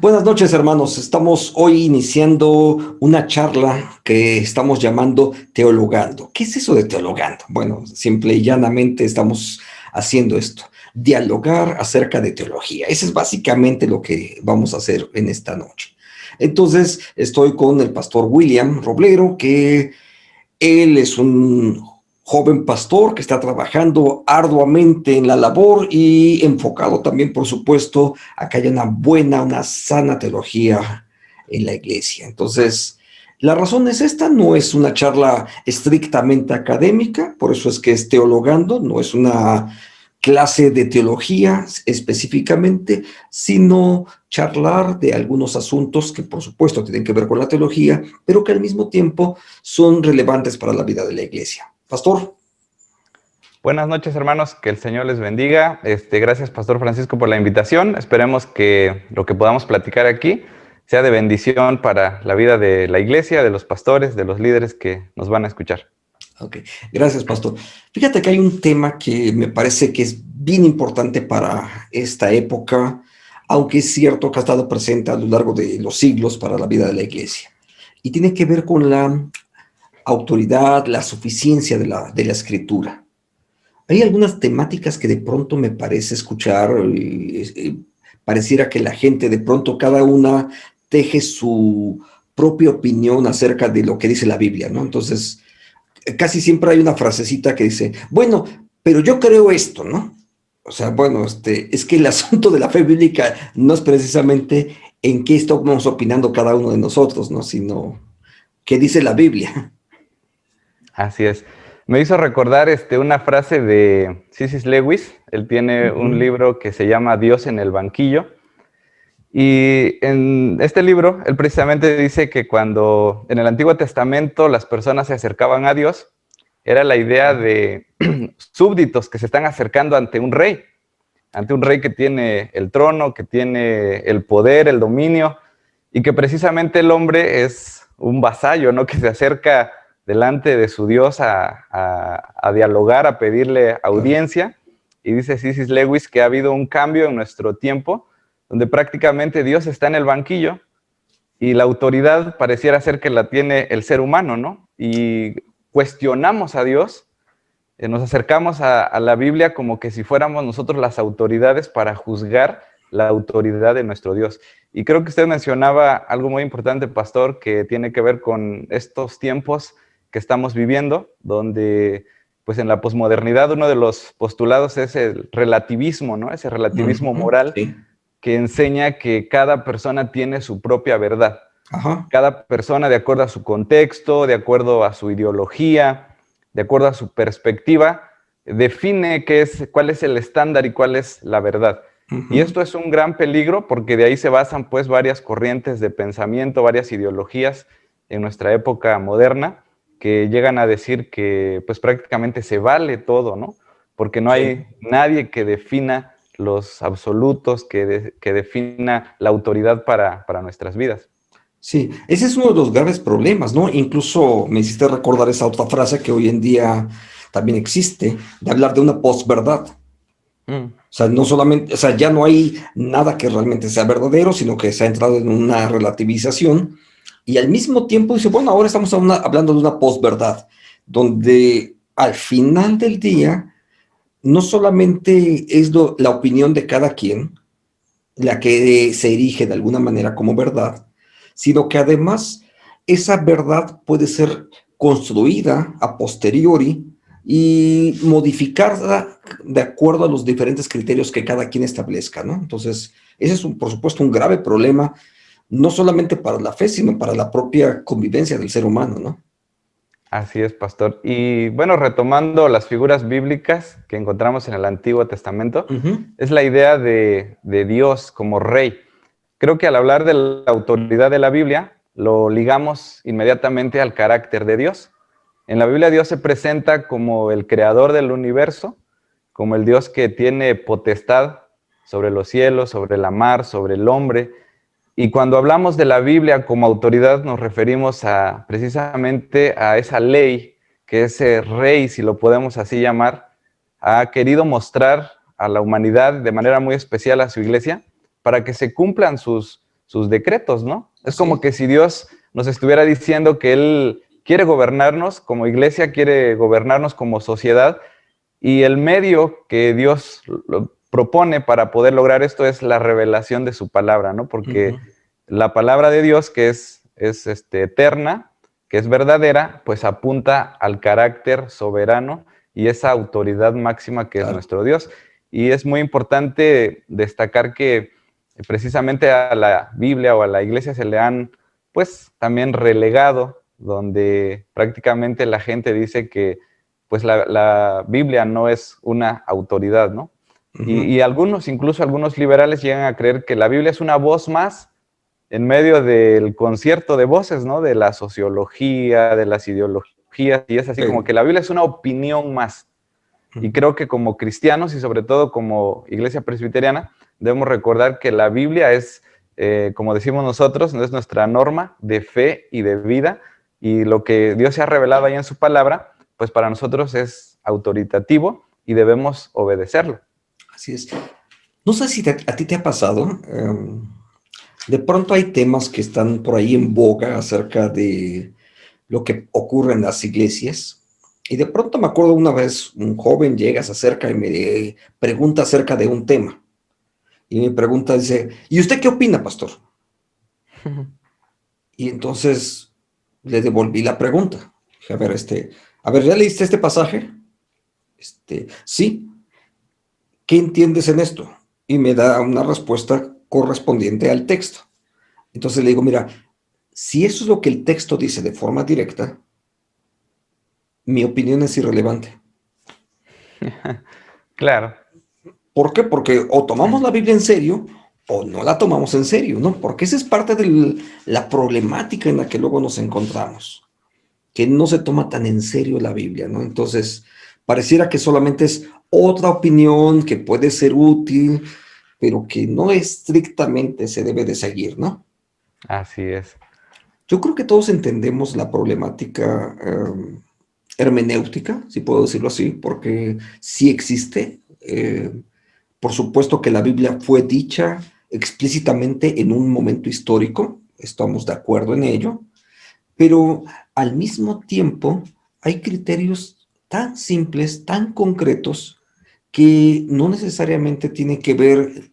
Buenas noches, hermanos. Estamos hoy iniciando una charla que estamos llamando Teologando. ¿Qué es eso de teologando? Bueno, simple y llanamente estamos haciendo esto, dialogar acerca de teología. Eso es básicamente lo que vamos a hacer en esta noche. Entonces, estoy con el pastor William Roblero, que él es un joven pastor que está trabajando arduamente en la labor y enfocado también, por supuesto, a que haya una buena, una sana teología en la iglesia. Entonces, la razón es esta, no es una charla estrictamente académica, por eso es que es teologando, no es una clase de teología específicamente, sino charlar de algunos asuntos que por supuesto tienen que ver con la teología, pero que al mismo tiempo son relevantes para la vida de la iglesia. Pastor. Buenas noches, hermanos, que el Señor les bendiga. Gracias, Pastor Francisco, por la invitación. Esperemos que lo que podamos platicar aquí sea de bendición para la vida de la iglesia, de los pastores, de los líderes que nos van a escuchar. Ok, gracias, pastor. Fíjate que hay un tema que me parece que es bien importante para esta época, aunque es cierto que ha estado presente a lo largo de los siglos para la vida de la iglesia. Y tiene que ver con la autoridad, la suficiencia de la escritura. Hay algunas temáticas que de pronto me parece escuchar, pareciera que la gente de pronto cada una teje su propia opinión acerca de lo que dice la Biblia, ¿no? Entonces, casi siempre hay una frasecita que dice, bueno, pero yo creo esto, ¿no? O sea, bueno, es que el asunto de la fe bíblica no es precisamente en qué estamos opinando cada uno de nosotros, ¿no? Sino qué dice la Biblia. Así es. Me hizo recordar una frase de C.S. Lewis. Él tiene un libro que se llama Dios en el banquillo. Y en este libro, él precisamente dice que cuando en el Antiguo Testamento las personas se acercaban a Dios, era la idea de súbditos que se están acercando ante un rey que tiene el trono, que tiene el poder, el dominio, y que precisamente el hombre es un vasallo, ¿no? Que se acerca delante de su Dios a dialogar, a pedirle audiencia. Y dice C.S. Lewis que ha habido un cambio en nuestro tiempo, donde prácticamente Dios está en el banquillo y la autoridad pareciera ser que la tiene el ser humano, ¿no? Y cuestionamos a Dios, nos acercamos a la Biblia como que si fuéramos nosotros las autoridades para juzgar la autoridad de nuestro Dios. Y creo que usted mencionaba algo muy importante, pastor, que tiene que ver con estos tiempos que estamos viviendo, donde pues en la posmodernidad uno de los postulados es el relativismo, ¿no? Ese relativismo moral, sí, que enseña que cada persona tiene su propia verdad. Ajá. Cada persona, de acuerdo a su contexto, de acuerdo a su ideología, de acuerdo a su perspectiva, define cuál es el estándar y cuál es la verdad. Y esto es un gran peligro porque de ahí se basan pues varias corrientes de pensamiento, varias ideologías en nuestra época moderna que llegan a decir que pues prácticamente se vale todo, ¿no? Porque no hay nadie que defina los absolutos, que defina la autoridad para nuestras vidas. Sí, ese es uno de los graves problemas, ¿no? Incluso me hiciste recordar esa otra frase que hoy en día también existe, de hablar de una posverdad. O sea, no solamente, o sea, ya no hay nada que realmente sea verdadero, sino que se ha entrado en una relativización y al mismo tiempo dice, bueno, ahora estamos hablando de una posverdad, donde al final del día no solamente es la opinión de cada quien la que se erige de alguna manera como verdad, sino que además esa verdad puede ser construida a posteriori y modificada de acuerdo a los diferentes criterios que cada quien establezca, ¿no? Entonces, ese es, por supuesto, un grave problema, no solamente para la fe, sino para la propia convivencia del ser humano, ¿no? Así es, pastor. Y bueno, retomando las figuras bíblicas que encontramos en el Antiguo Testamento, es la idea de Dios como rey. Creo que al hablar de la autoridad de la Biblia, lo ligamos inmediatamente al carácter de Dios. En la Biblia Dios se presenta como el creador del universo, como el Dios que tiene potestad sobre los cielos, sobre la mar, sobre el hombre. Y cuando hablamos de la Biblia como autoridad nos referimos precisamente a esa ley que ese rey, si lo podemos así llamar, ha querido mostrar a la humanidad de manera muy especial a su iglesia para que se cumplan sus sus decretos, ¿no? Es Así como es. que si Dios nos estuviera diciendo que Él quiere gobernarnos como iglesia, quiere gobernarnos como sociedad, y el medio que Dios propone para poder lograr esto es la revelación de su palabra, ¿no? Porque Ujú. la palabra de Dios, que es eterna, que es verdadera, pues apunta al carácter soberano y esa autoridad máxima que es Claro. nuestro Dios. Y es muy importante destacar que precisamente a la Biblia o a la iglesia se le han, pues, también relegado, donde prácticamente la gente dice que pues la Biblia no es una autoridad, ¿no? Ujú. Y algunos, incluso algunos liberales llegan a creer que la Biblia es una voz más en medio del concierto de voces, ¿no? De la sociología, de las ideologías, y es así como Sí. que la Biblia es una opinión más. Y Ujú. creo que como cristianos y sobre todo como iglesia presbiteriana, debemos recordar que la Biblia es, como decimos nosotros, es nuestra norma de fe y de vida, y lo que Dios se ha revelado ahí en su palabra, pues para nosotros es autoritativo y debemos obedecerlo. Así es. No sé si a ti te ha pasado, de pronto hay temas que están por ahí en boga acerca de lo que ocurre en las iglesias. Y de pronto me acuerdo una vez, un joven llega, se acerca y me pregunta acerca de un tema. Y me pregunta, dice, ¿y usted qué opina, pastor? Y entonces le devolví la pregunta. Dije, a ver, ¿ya leíste este pasaje? Sí. ¿Qué entiendes en esto? Y me da una respuesta correspondiente al texto. Entonces le digo, mira, si eso es lo que el texto dice de forma directa, mi opinión es irrelevante. Claro, ¿Por qué? Porque o tomamos la Biblia en serio o no la tomamos en serio, ¿no? Porque esa es parte de la problemática en la que luego nos encontramos, que no se toma tan en serio la Biblia, ¿no? Entonces, pareciera que solamente es otra opinión que puede ser útil, pero que no estrictamente se debe de seguir, ¿no? así es. Yo creo que todos entendemos la problemática hermenéutica, si puedo decirlo así, porque sí existe. Por supuesto que la Biblia fue dicha explícitamente en un momento histórico, estamos de acuerdo en ello, pero al mismo tiempo hay criterios tan simples, tan concretos, que no necesariamente tiene que ver,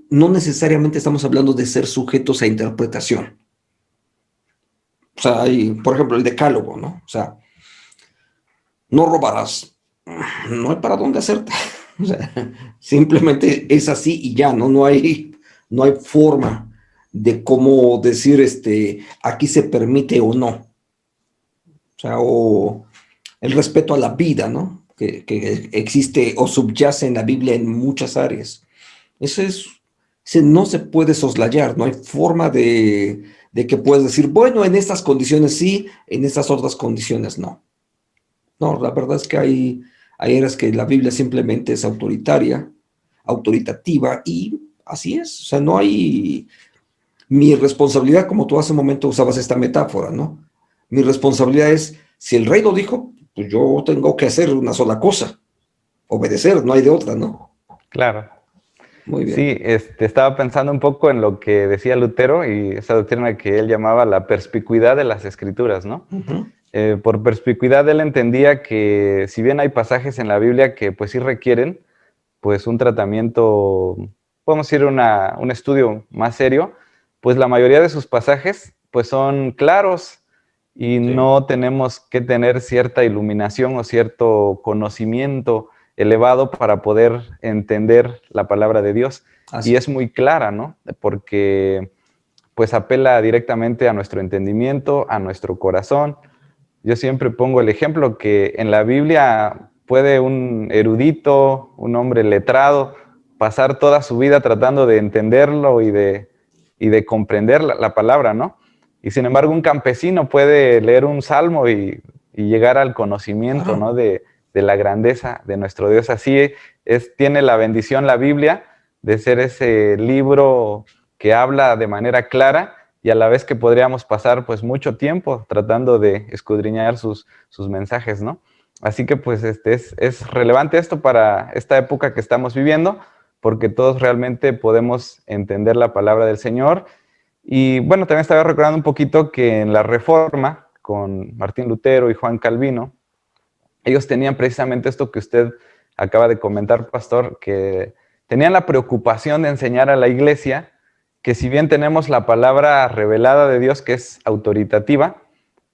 no necesariamente estamos hablando de ser sujetos a interpretación. O sea, hay, por ejemplo, el decálogo, ¿no? O sea, no robarás. No hay para dónde hacerte. O sea, simplemente es así y ya, ¿no? No hay forma de cómo decir, aquí se permite o no. O sea, o el respeto a la vida, ¿no? Que existe o subyace en la Biblia en muchas áreas. Eso es, ese no se puede soslayar, no hay forma de que puedas decir, bueno, en estas condiciones sí, en estas otras condiciones no. No, la verdad es que hay eras que la Biblia simplemente es autoritaria, autoritativa, y así es. O sea, no hay mi responsabilidad, como tú hace un momento usabas esta metáfora, ¿no? Mi responsabilidad es, si el rey lo dijo, pues yo tengo que hacer una sola cosa, obedecer, no hay de otra, ¿no? Claro. Muy bien. Sí, estaba pensando un poco en lo que decía Lutero y esa doctrina que él llamaba la perspicuidad de las escrituras, ¿no? Ujú. Por perspicuidad él entendía que si bien hay pasajes en la Biblia que pues sí requieren pues un tratamiento, podemos decir un estudio más serio, pues la mayoría de sus pasajes pues son claros y Sí, no tenemos que tener cierta iluminación o cierto conocimiento elevado para poder entender la palabra de Dios. Y así es es. muy clara, ¿no? Porque pues apela directamente a nuestro entendimiento, a nuestro corazón. Yo siempre pongo el ejemplo que en la Biblia puede un erudito, un hombre letrado, pasar toda su vida tratando de entenderlo y de comprender la palabra, ¿no? Y sin embargo, un campesino puede leer un salmo y llegar al conocimiento, Claro. ¿no? De la grandeza de nuestro Dios. Así tiene la bendición la Biblia de ser ese libro que habla de manera clara y a la vez que podríamos pasar pues mucho tiempo tratando de escudriñar sus mensajes, ¿no? Así que pues es relevante esto para esta época que estamos viviendo, porque todos realmente podemos entender la palabra del Señor. Y bueno, también estaba recordando un poquito que en la Reforma, con Martín Lutero y Juan Calvino, ellos tenían precisamente esto que usted acaba de comentar, pastor, que tenían la preocupación de enseñar a la iglesia que si bien tenemos la palabra revelada de Dios, que es autoritativa,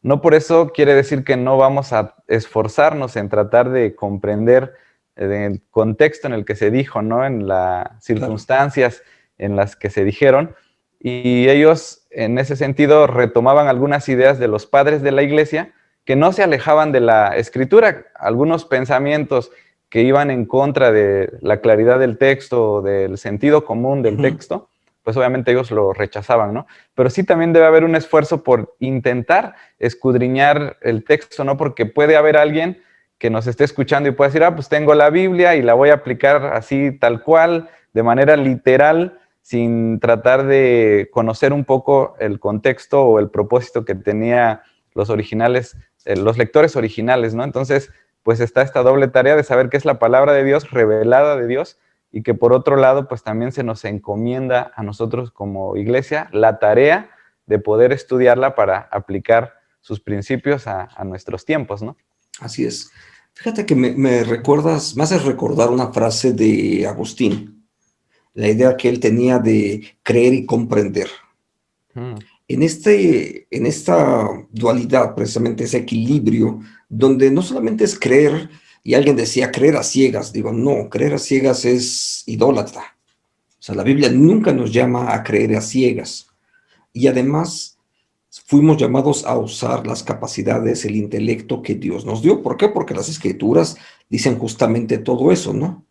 no por eso quiere decir que no vamos a esforzarnos en tratar de comprender el contexto en el que se dijo, ¿no? En las Claro. circunstancias en las que se dijeron. Y ellos, en ese sentido, retomaban algunas ideas de los padres de la iglesia que no se alejaban de la escritura, algunos pensamientos que iban en contra de la claridad del texto, del sentido común del texto, pues obviamente ellos lo rechazaban, ¿no? Pero sí también debe haber un esfuerzo por intentar escudriñar el texto, ¿no? Porque puede haber alguien que nos esté escuchando y pueda decir, ah, pues tengo la Biblia y la voy a aplicar así tal cual, de manera literal, sin tratar de conocer un poco el contexto o el propósito que tenía los originales, los lectores originales, ¿no? Entonces, pues está esta doble tarea de saber qué es la palabra de Dios, revelada de Dios, y que por otro lado, pues también se nos encomienda a nosotros como iglesia la tarea de poder estudiarla para aplicar sus principios a nuestros tiempos, ¿no? Así es. Fíjate que me recuerdas, me haces recordar una frase de Agustín, la idea que él tenía de creer y comprender. Mm. En esta dualidad, precisamente ese equilibrio, donde no solamente es creer, y alguien decía creer a ciegas, digo, no, creer a ciegas es idólatra. O sea, la Biblia nunca nos llama a creer a ciegas. Y además, fuimos llamados a usar las capacidades, el intelecto que Dios nos dio. ¿Por qué? Porque las escrituras dicen justamente todo eso, ¿no?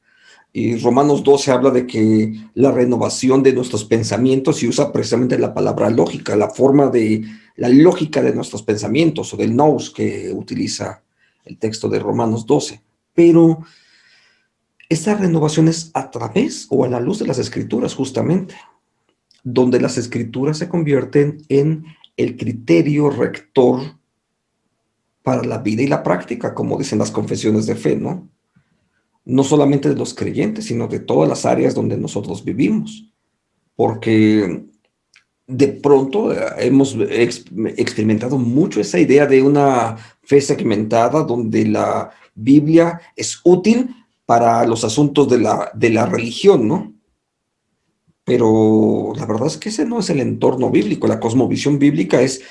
Y Romanos 12 habla de que la renovación de nuestros pensamientos y usa precisamente la palabra lógica, la forma de la lógica de nuestros pensamientos o del nous que utiliza el texto de Romanos 12. Pero esta renovación es a través o a la luz de las escrituras justamente, donde las escrituras se convierten en el criterio rector para la vida y la práctica, como dicen las confesiones de fe, ¿no? No solamente de los creyentes, sino de todas las áreas donde nosotros vivimos, porque de pronto hemos experimentado mucho esa idea de una fe segmentada donde la Biblia es útil para los asuntos de la religión, ¿no? Pero la verdad es que ese no es el entorno bíblico. La cosmovisión bíblica es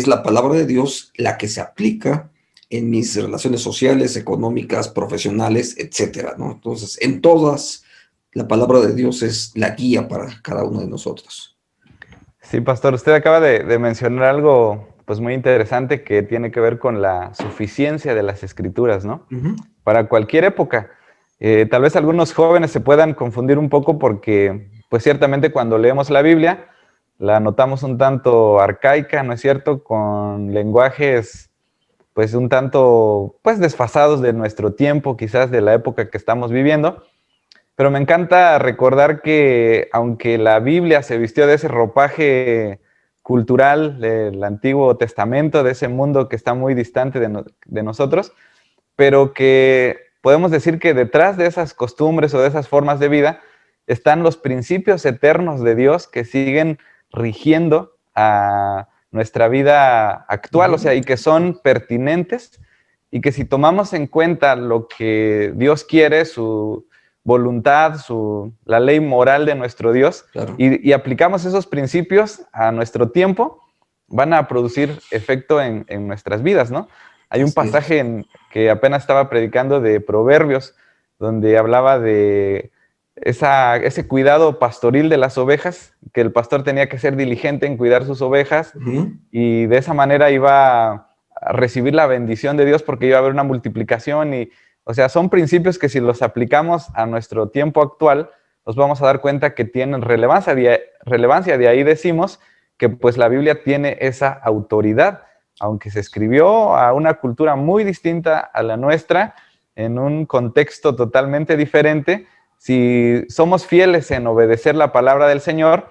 la palabra de Dios la que se aplica en mis relaciones sociales, económicas, profesionales, etcétera, ¿no? Entonces, en todas, la palabra de Dios es la guía para cada uno de nosotros. Sí, pastor, usted acaba de mencionar algo pues muy interesante que tiene que ver con la suficiencia de las escrituras, ¿no? Ujú. Para cualquier época. Tal vez algunos jóvenes se puedan confundir un poco porque, pues ciertamente cuando leemos la Biblia, la notamos un tanto arcaica, ¿no es cierto? Con lenguajes, pues un tanto, pues desfasados de nuestro tiempo, quizás de la época que estamos viviendo. Pero me encanta recordar que aunque la Biblia se vistió de ese ropaje cultural del Antiguo Testamento, de ese mundo que está muy distante de nosotros, pero que podemos decir que detrás de esas costumbres o de esas formas de vida están los principios eternos de Dios que siguen rigiendo a nuestra vida actual, o sea, y que son pertinentes y que si tomamos en cuenta lo que Dios quiere, su voluntad, la ley moral de nuestro Dios, Claro. y aplicamos esos principios a nuestro tiempo, van a producir efecto en nuestras vidas, ¿no? Hay un Así es. pasaje que apenas estaba predicando de Proverbios, donde hablaba de ese cuidado pastoril de las ovejas, que el pastor tenía que ser diligente en cuidar sus ovejas, Ujú. y de esa manera iba a recibir la bendición de Dios porque iba a haber una multiplicación y, o sea, son principios que si los aplicamos a nuestro tiempo actual, nos vamos a dar cuenta que tienen relevancia. Relevancia. De ahí decimos que pues la Biblia tiene esa autoridad, aunque se escribió a una cultura muy distinta a la nuestra, en un contexto totalmente diferente. Si somos fieles en obedecer la palabra del Señor,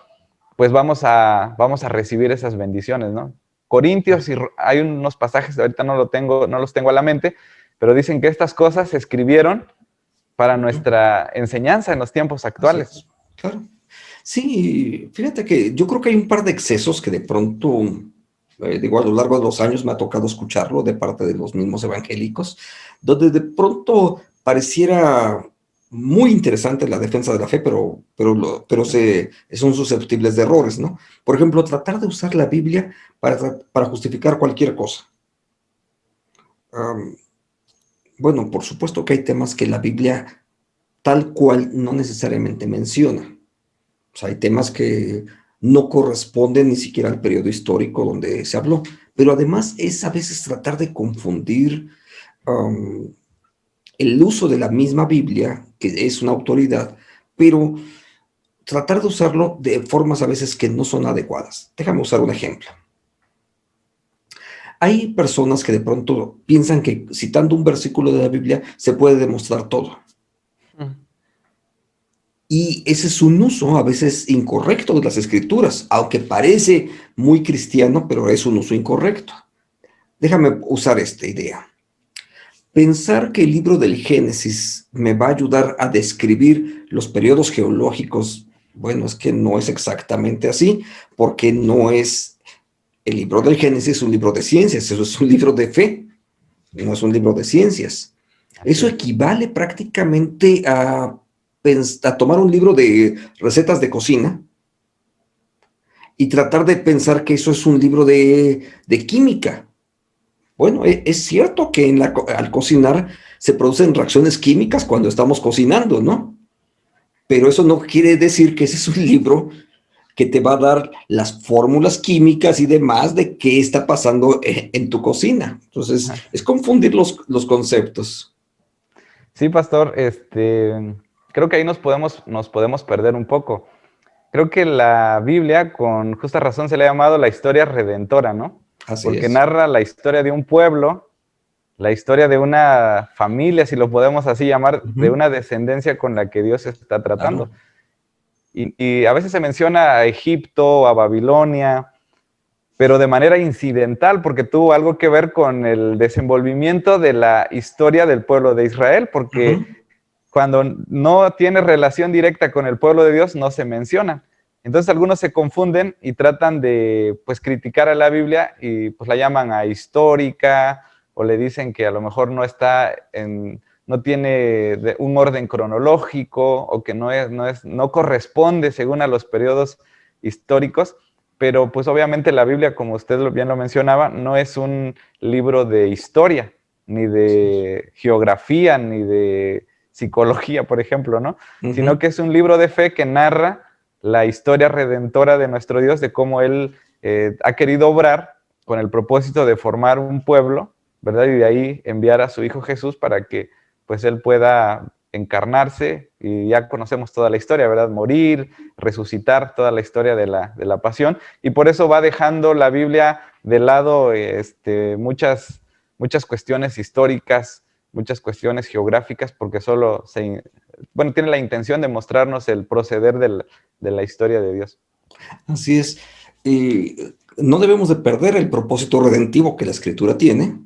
pues vamos a recibir esas bendiciones, ¿no? Corintios, y hay unos pasajes, ahorita no los tengo a la mente, pero dicen que estas cosas se escribieron para nuestra enseñanza en los tiempos Así actuales. es, claro. Sí, fíjate que yo creo que hay un par de excesos que de pronto, digo, a lo largo de los años me ha tocado escucharlo de parte de los mismos evangélicos, donde de pronto pareciera muy interesante la defensa de la fe, son susceptibles de errores, ¿no? Por ejemplo, tratar de usar la Biblia para justificar cualquier cosa. Am, bueno, por supuesto que hay temas que la Biblia tal cual no necesariamente menciona. O sea, hay temas que no corresponden ni siquiera al periodo histórico donde se habló, pero además es a veces tratar de confundir um, el uso de la misma Biblia, que es una autoridad, pero tratar de usarlo de formas a veces que no son adecuadas. Déjame usar un ejemplo. Hay personas que de pronto piensan que citando un versículo de la Biblia se puede demostrar todo. Mm. Y ese es un uso a veces incorrecto de las escrituras, aunque parece muy cristiano, pero es un uso incorrecto. Déjame usar esta idea. Pensar que el libro del Génesis me va a ayudar a describir los periodos geológicos, bueno, es que no es exactamente así, porque no es el libro del Génesis, es un libro de ciencias, eso es un libro de fe, no es un libro de ciencias. Así Eso es. equivale prácticamente a tomar un libro de recetas de cocina y tratar de pensar que eso es un libro de química. Bueno, es cierto que al cocinar se producen reacciones químicas cuando estamos cocinando, ¿no? Pero eso no quiere decir que ese es un libro que te va a dar las fórmulas químicas y demás de qué está pasando en tu cocina. Entonces, es confundir los conceptos. Sí, pastor, creo que ahí nos podemos perder un poco. Creo que la Biblia, con justa razón, se le ha llamado la historia redentora, ¿no? Así Porque es. narra la historia de un pueblo, la historia de una familia, si lo podemos así llamar, de Ujú, una descendencia con la que Dios está tratando. claro. Y a veces se menciona a Egipto, a Babilonia, pero de manera incidental, porque tuvo algo que ver con el desenvolvimiento de la historia del pueblo de Israel, porque Ujú. cuando no tiene relación directa con el pueblo de Dios, no se menciona. Entonces algunos se confunden y tratan de pues criticar a la Biblia y pues la llaman ahistórica o le dicen que a lo mejor no tiene un orden cronológico o que no corresponde según a los periodos históricos, pero pues obviamente la Biblia, como usted bien lo mencionaba, no es un libro de historia, ni de geografía, ni de psicología, por ejemplo, ¿no? Ujú. Sino que es un libro de fe que narra la historia redentora de nuestro Dios, de cómo Él ha querido obrar con el propósito de formar un pueblo, ¿verdad? Y de ahí enviar a su Hijo Jesús para que pues Él pueda encarnarse y ya conocemos toda la historia, ¿verdad? Morir, resucitar, toda la historia de la pasión. Y por eso va dejando la Biblia de lado muchas cuestiones históricas, muchas cuestiones geográficas, porque tiene la intención de mostrarnos el proceder de la historia de Dios. Así es. No debemos de perder el propósito redentivo que la escritura tiene,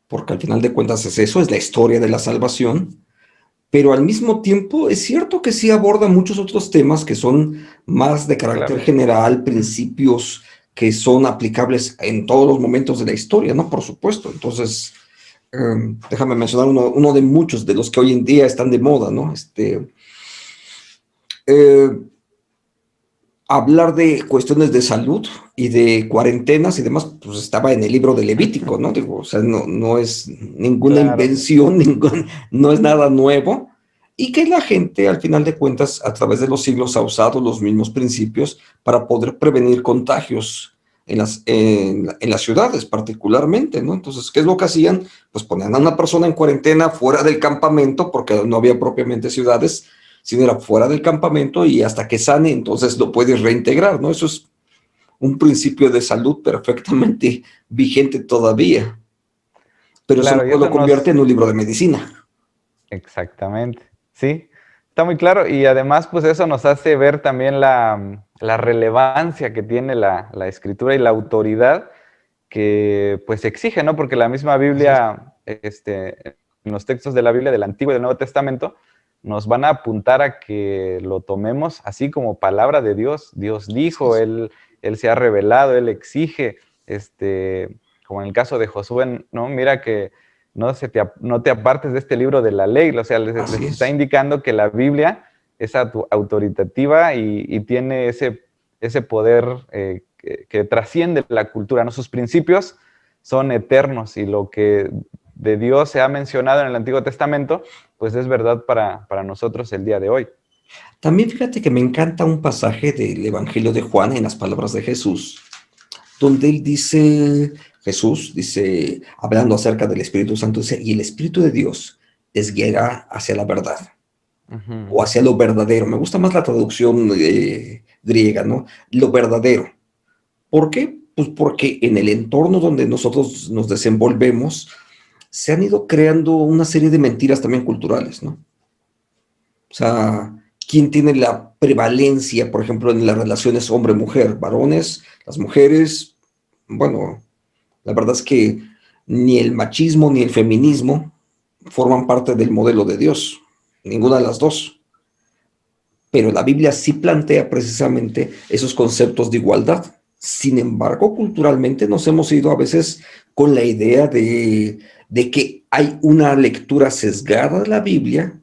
porque al final de cuentas es eso, es la historia de la salvación, pero al mismo tiempo es cierto que sí aborda muchos otros temas que son más de carácter Claro. general, principios que son aplicables en todos los momentos de la historia, ¿no? Por supuesto. Entonces, déjame mencionar uno de muchos de los que hoy en día están de moda, ¿no? Eh, Hablar de cuestiones de salud y de cuarentenas y demás, pues estaba en el libro de Levítico, ¿no? Digo, o sea, no es ninguna Claro. invención, no es nada nuevo, y que la gente, al final de cuentas, a través de los siglos ha usado los mismos principios para poder prevenir contagios en las ciudades particularmente, ¿no? Entonces, ¿qué es lo que hacían? Pues ponían a una persona en cuarentena fuera del campamento, porque no había propiamente ciudades, sino era fuera del campamento y hasta que sane, entonces lo puedes reintegrar, ¿no? Eso es un principio de salud perfectamente vigente todavía, pero eso Claro, y no eso lo convierte nos, en un libro de medicina. exactamente, sí, está muy claro y además pues eso nos hace ver también la relevancia que tiene la escritura y la autoridad que pues exige, ¿no? Porque la misma Así es. Biblia los textos de la Biblia, del Antiguo y del Nuevo Testamento, nos van a apuntar a que lo tomemos así como palabra de Dios. Dios dijo, Él se ha revelado, Él exige, como en el caso de Josué, ¿no? Mira que no te apartes de este libro de la ley, o sea, les está indicando que la Biblia es autoritativa y tiene ese poder que trasciende la cultura, ¿no? Sus principios son eternos y lo que de Dios se ha mencionado en el Antiguo Testamento, pues es verdad para nosotros el día de hoy. También fíjate que me encanta un pasaje del Evangelio de Juan en las palabras de Jesús, donde él dice, Jesús dice, hablando acerca del Espíritu Santo, dice, y el Espíritu de Dios les guiará hacia la verdad, o hacia lo verdadero. Me gusta más la traducción griega, ¿no? Lo verdadero. ¿Por qué? Pues porque en el entorno donde nosotros nos desenvolvemos, se han ido creando una serie de mentiras también culturales, ¿no? O sea, ¿quién tiene la prevalencia, por ejemplo, en las relaciones hombre-mujer? Varones, las mujeres. Bueno, la verdad es que ni el machismo ni el feminismo forman parte del modelo de Dios, ninguna de las dos. Pero la Biblia sí plantea precisamente esos conceptos de igualdad. Sin embargo, culturalmente nos hemos ido a veces con la idea de que hay una lectura sesgada de la Biblia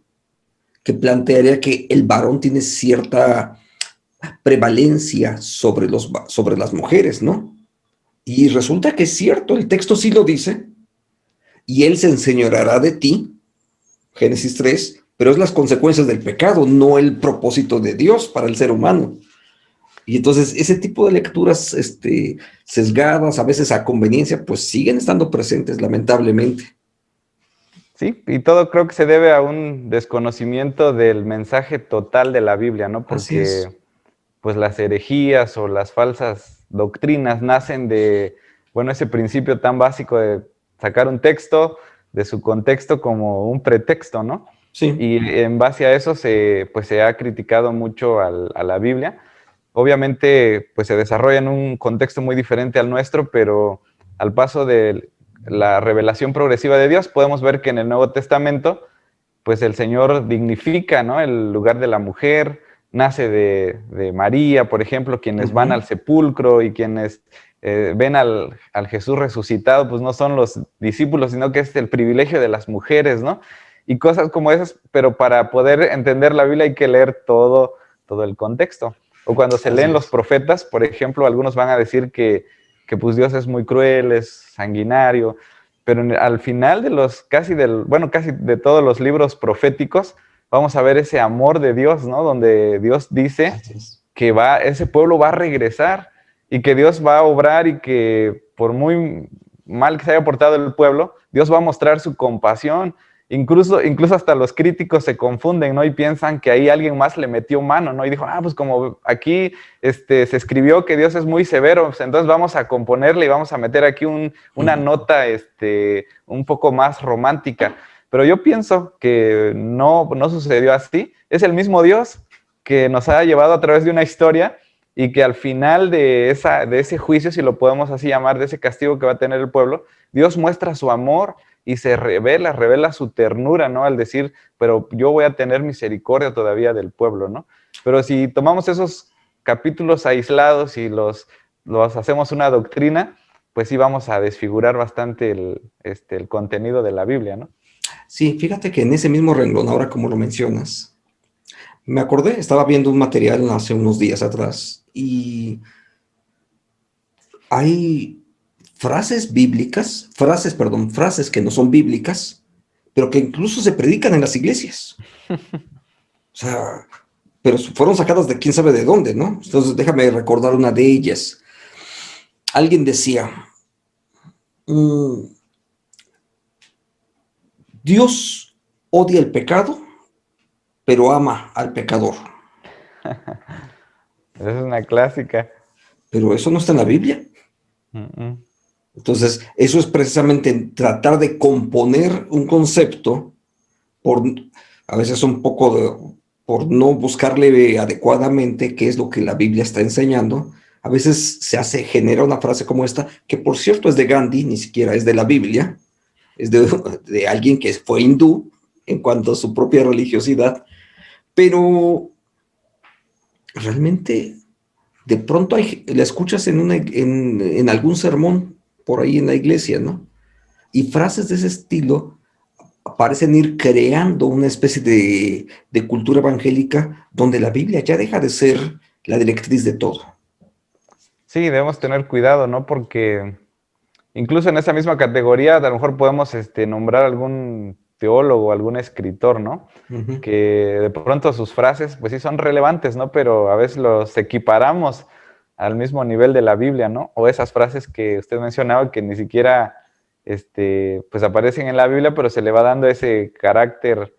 que plantearía que el varón tiene cierta prevalencia sobre las mujeres, ¿no? Y resulta que es cierto, el texto sí lo dice, y él se enseñoreará de ti, Génesis 3, pero es las consecuencias del pecado, no el propósito de Dios para el ser humano. Y entonces ese tipo de lecturas sesgadas, a veces a conveniencia, pues siguen estando presentes, lamentablemente. Sí, y todo creo que se debe a un desconocimiento del mensaje total de la Biblia, ¿no? Así es. Porque pues las herejías o las falsas doctrinas nacen de, bueno, ese principio tan básico de sacar un texto de su contexto como un pretexto, ¿no? Sí. Y en base a eso pues se ha criticado mucho a la Biblia. Obviamente, pues se desarrolla en un contexto muy diferente al nuestro, pero al paso de la revelación progresiva de Dios, podemos ver que en el Nuevo Testamento, pues el Señor dignifica, ¿no?, el lugar de la mujer, nace de María, por ejemplo, quienes van al sepulcro y quienes ven al Jesús resucitado, pues no son los discípulos, sino que es el privilegio de las mujeres, ¿no? Y cosas como esas, pero para poder entender la Biblia hay que leer todo el contexto. O cuando se leen los profetas, por ejemplo, algunos van a decir que pues Dios es muy cruel, es sanguinario, pero al final de casi de todos los libros proféticos, vamos a ver ese amor de Dios, ¿no? Donde Dios dice que ese pueblo va a regresar y que Dios va a obrar y que por muy mal que se haya portado el pueblo, Dios va a mostrar su compasión. Incluso hasta los críticos se confunden, ¿no? Y piensan que ahí alguien más le metió mano, ¿no? Y dijo, pues como aquí se escribió que Dios es muy severo, pues entonces vamos a componerle y vamos a meter aquí una nota un poco más romántica. Pero yo pienso que no sucedió así. Es el mismo Dios que nos ha llevado a través de una historia y que al final de ese juicio, si lo podemos así llamar, de ese castigo que va a tener el pueblo, Dios muestra su amor y se revela su ternura, ¿no? Al decir, pero yo voy a tener misericordia todavía del pueblo, ¿no? Pero si tomamos esos capítulos aislados y los hacemos una doctrina, pues sí vamos a desfigurar bastante el contenido de la Biblia, ¿no? Sí, fíjate que en ese mismo renglón, ahora como lo mencionas, me acordé, estaba viendo un material hace unos días atrás y hay frases bíblicas, frases que no son bíblicas, pero que incluso se predican en las iglesias. O sea, pero fueron sacadas de quién sabe de dónde, ¿no? Entonces déjame recordar una de ellas. Alguien decía, Dios odia el pecado, pero ama al pecador. Esa es una clásica. Pero eso no está en la Biblia. Entonces, eso es precisamente tratar de componer un concepto a veces un poco por no buscarle adecuadamente qué es lo que la Biblia está enseñando. A veces genera una frase como esta, que por cierto es de Gandhi, ni siquiera es de la Biblia, es de alguien que fue hindú en cuanto a su propia religiosidad, pero realmente de pronto la escuchas en algún sermón por ahí en la iglesia, ¿no? Y frases de ese estilo parecen ir creando una especie de cultura evangélica donde la Biblia ya deja de ser la directriz de todo. Sí, debemos tener cuidado, ¿no? Porque incluso en esa misma categoría, a lo mejor podemos nombrar algún teólogo, algún escritor, ¿no? Ujú. Que de pronto sus frases, pues sí son relevantes, ¿no? Pero a veces los equiparamos al mismo nivel de la Biblia, ¿no? O esas frases que usted mencionaba que ni siquiera, pues aparecen en la Biblia, pero se le va dando ese carácter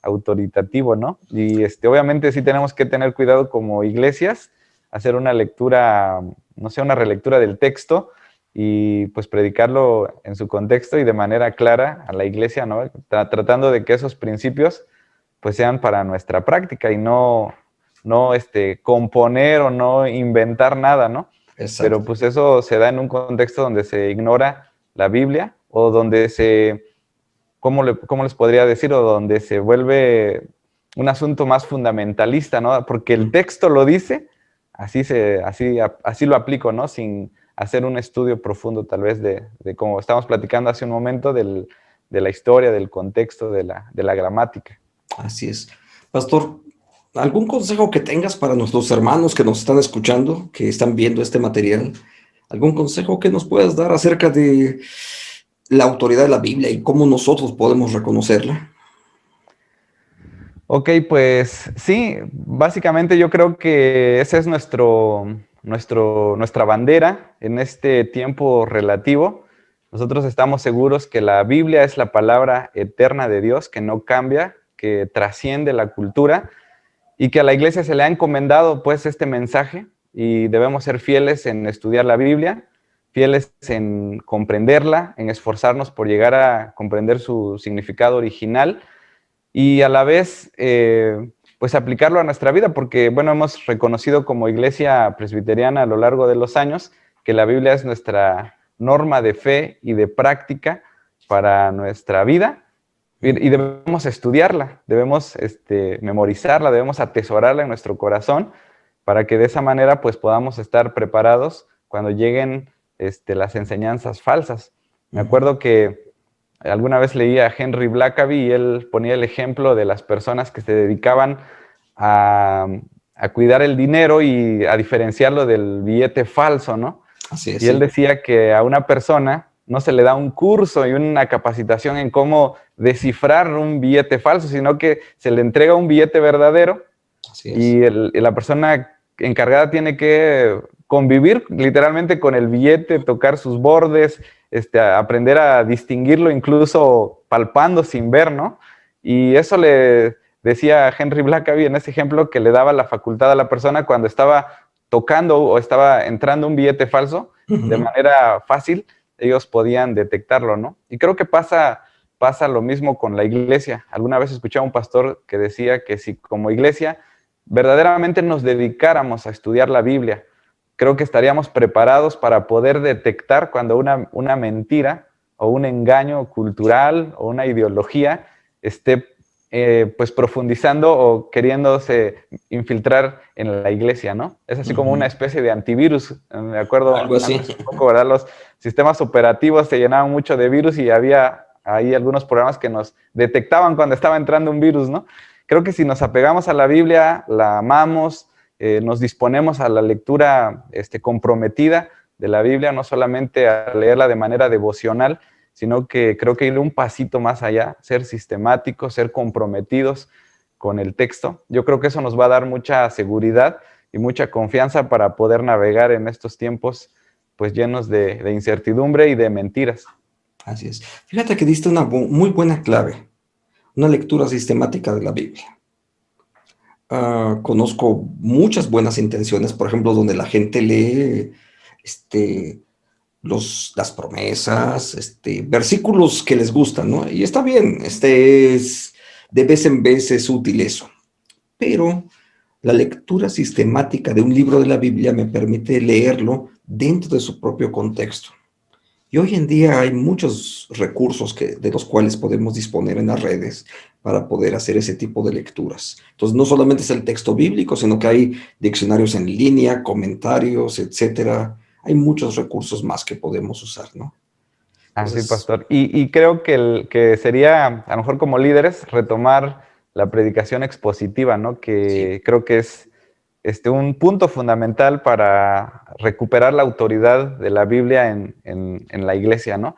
autoritativo, ¿no? Y obviamente sí tenemos que tener cuidado como iglesias, hacer una lectura, no sé, una relectura del texto y pues predicarlo en su contexto y de manera clara a la iglesia, ¿no? Tratando de que esos principios pues sean para nuestra práctica y no componer o no inventar nada, ¿no? Pero Exacto. pues eso se da en un contexto donde se ignora la Biblia o donde se ¿cómo les podría decir? O donde se vuelve un asunto más fundamentalista, ¿no? Porque el texto lo dice, así lo aplico, ¿no? Sin hacer un estudio profundo, tal vez, de como estábamos platicando hace un momento, de la historia, del contexto, de la gramática. Así es. Pastor, ¿algún consejo que tengas para nuestros hermanos que nos están escuchando, que están viendo este material? ¿Algún consejo que nos puedas dar acerca de la autoridad de la Biblia y cómo nosotros podemos reconocerla? Ok, pues sí, básicamente yo creo que esa es nuestra bandera en este tiempo relativo. Nosotros estamos seguros que la Biblia es la palabra eterna de Dios, que no cambia, que trasciende la cultura y que a la iglesia se le ha encomendado pues este mensaje y debemos ser fieles en estudiar la Biblia, fieles en comprenderla, en esforzarnos por llegar a comprender su significado original y a la vez, pues aplicarlo a nuestra vida, porque, bueno, hemos reconocido como iglesia presbiteriana a lo largo de los años que la Biblia es nuestra norma de fe y de práctica para nuestra vida y debemos estudiarla, debemos memorizarla, debemos atesorarla en nuestro corazón para que de esa manera pues podamos estar preparados cuando lleguen las enseñanzas falsas. Me Ujú. acuerdo que alguna vez leí a Henry Blackaby y él ponía el ejemplo de las personas que se dedicaban a, a cuidar el dinero y a diferenciarlo del billete falso, ¿no? Así es, Y él sí. decía que a una persona no se le da un curso y una capacitación en cómo descifrar un billete falso, sino que se le entrega un billete verdadero Así es. y la persona encargada tiene que convivir literalmente con el billete, tocar sus bordes, aprender a distinguirlo incluso palpando sin ver, ¿no? Y eso le decía Henry Blackaby en ese ejemplo que le daba la facultad a la persona cuando estaba tocando o estaba entrando un billete falso, de Ujú. manera fácil, ellos podían detectarlo, ¿no? Y creo que pasa lo mismo con la iglesia. Alguna vez escuché a un pastor que decía que si como iglesia verdaderamente nos dedicáramos a estudiar la Biblia, creo que estaríamos preparados para poder detectar cuando una mentira o un engaño cultural o una ideología esté pues profundizando o queriéndose infiltrar en la iglesia, ¿no? Es así como una Ujú. especie de antivirus. Me acuerdo Algo así. antes un poco, ¿verdad? Los sistemas operativos se llenaban mucho de virus y había ahí algunos programas que nos detectaban cuando estaba entrando un virus, ¿no? Creo que si nos apegamos a la Biblia, la amamos, nos disponemos a la lectura comprometida de la Biblia, no solamente a leerla de manera devocional, sino que creo que ir un pasito más allá, ser sistemáticos, ser comprometidos con el texto. Yo creo que eso nos va a dar mucha seguridad y mucha confianza para poder navegar en estos tiempos pues llenos de incertidumbre y de mentiras. Así es. Fíjate que diste una muy buena clave, una lectura sistemática de la Biblia. Conozco muchas buenas intenciones, por ejemplo, donde la gente lee este, las promesas, versículos que les gustan, ¿no? Y está bien, de vez en vez es útil eso. Pero la lectura sistemática de un libro de la Biblia me permite leerlo dentro de su propio contexto. Y hoy en día hay muchos recursos de los cuales podemos disponer en las redes para poder hacer ese tipo de lecturas. Entonces, no solamente es el texto bíblico, sino que hay diccionarios en línea, comentarios, etcétera. Hay muchos recursos más que podemos usar, ¿no? Así, Entonces, pastor. Y creo que, que sería, a lo mejor como líderes, retomar la predicación expositiva, ¿no? sí. Que creo que es un punto fundamental para recuperar la autoridad de la Biblia en la iglesia, ¿no?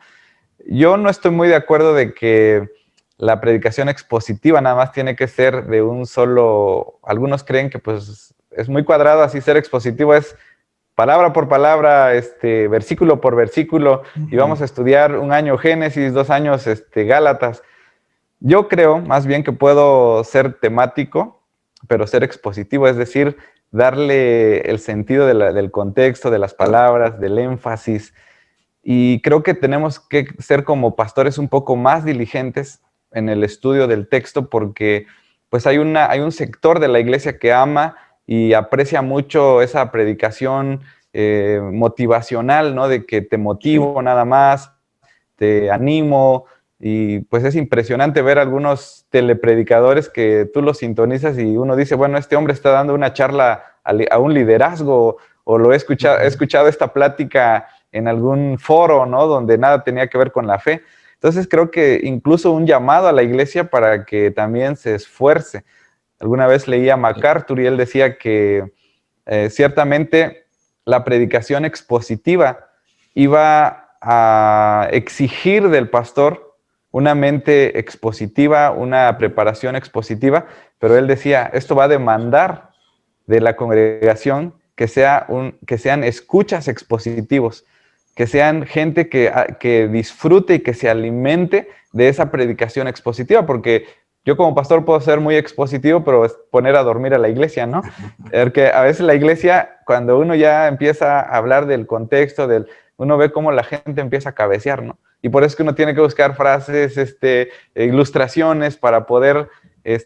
Yo no estoy muy de acuerdo de que la predicación expositiva nada más tiene que ser de un solo. Algunos creen que pues es muy cuadrado así ser expositivo, es palabra por palabra, versículo por versículo, y Ujú. vamos a estudiar un año Génesis, 2 años Gálatas. Yo creo más bien que puedo ser temático, pero ser expositivo, es decir, darle el sentido del contexto, de las Claro. palabras, del énfasis. Y creo que tenemos que ser como pastores un poco más diligentes en el estudio del texto porque pues hay un sector de la iglesia que ama y aprecia mucho esa predicación motivacional, ¿no? De que te Sí. motivo nada más, te animo, y pues es impresionante ver algunos telepredicadores que tú los sintonizas y uno dice, bueno, este hombre está dando una charla a un liderazgo, o he Ujú. escuchado esta plática en algún foro, ¿no? Donde nada tenía que ver con la fe. Entonces creo que incluso un llamado a la iglesia para que también se esfuerce. Alguna vez leía a MacArthur y él decía que ciertamente la predicación expositiva iba a exigir del pastor una mente expositiva, una preparación expositiva, pero él decía, esto va a demandar de la congregación que sean escuchas expositivos, que sean gente que disfrute y que se alimente de esa predicación expositiva, porque yo como pastor puedo ser muy expositivo, pero es poner a dormir a la iglesia, ¿no? Porque a veces la iglesia, cuando uno ya empieza a hablar del contexto, uno ve cómo la gente empieza a cabecear, ¿no? Y por eso es que uno tiene que buscar frases, ilustraciones para poder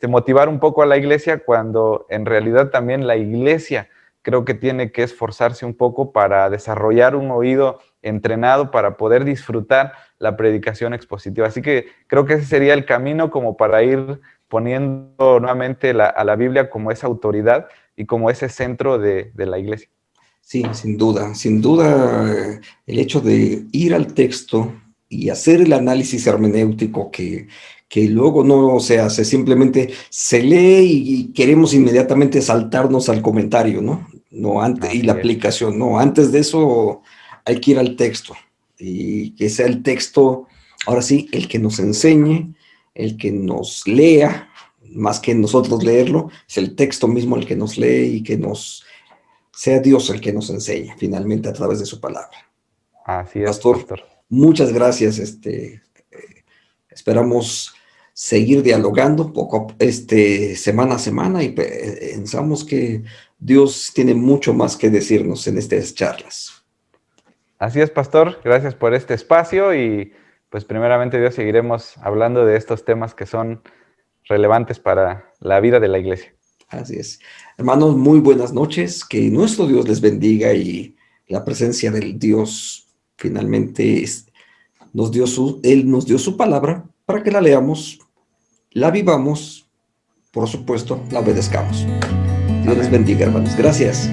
motivar un poco a la iglesia, cuando en realidad también la iglesia creo que tiene que esforzarse un poco para desarrollar un oído entrenado para poder disfrutar la predicación expositiva. Así que creo que ese sería el camino como para ir poniendo nuevamente a la Biblia como esa autoridad y como ese centro de la iglesia. Sí, sin duda, el hecho de ir al texto y hacer el análisis hermenéutico que luego no se hace, simplemente se lee y queremos inmediatamente saltarnos al comentario, ¿no? No antes, y la Así es. aplicación, no, antes de eso hay que ir al texto y que sea el texto, ahora sí, el que nos enseñe, el que nos lea, más que nosotros leerlo, es el texto mismo el que nos lee y que nos sea Dios el que nos enseñe finalmente a través de su palabra. Así es, Pastor, pastor. muchas gracias. Esperamos seguir dialogando semana a semana y pensamos que Dios tiene mucho más que decirnos en estas charlas. Así es, pastor. Gracias por este espacio y pues primeramente Dios seguiremos hablando de estos temas que son relevantes para la vida de la iglesia. Así es. Hermanos, muy buenas noches. Que nuestro Dios les bendiga y la presencia del Dios finalmente Él nos dio su palabra para que la leamos, la vivamos, por supuesto, la obedezcamos. Dios les Amén. bendiga, hermanos. Gracias.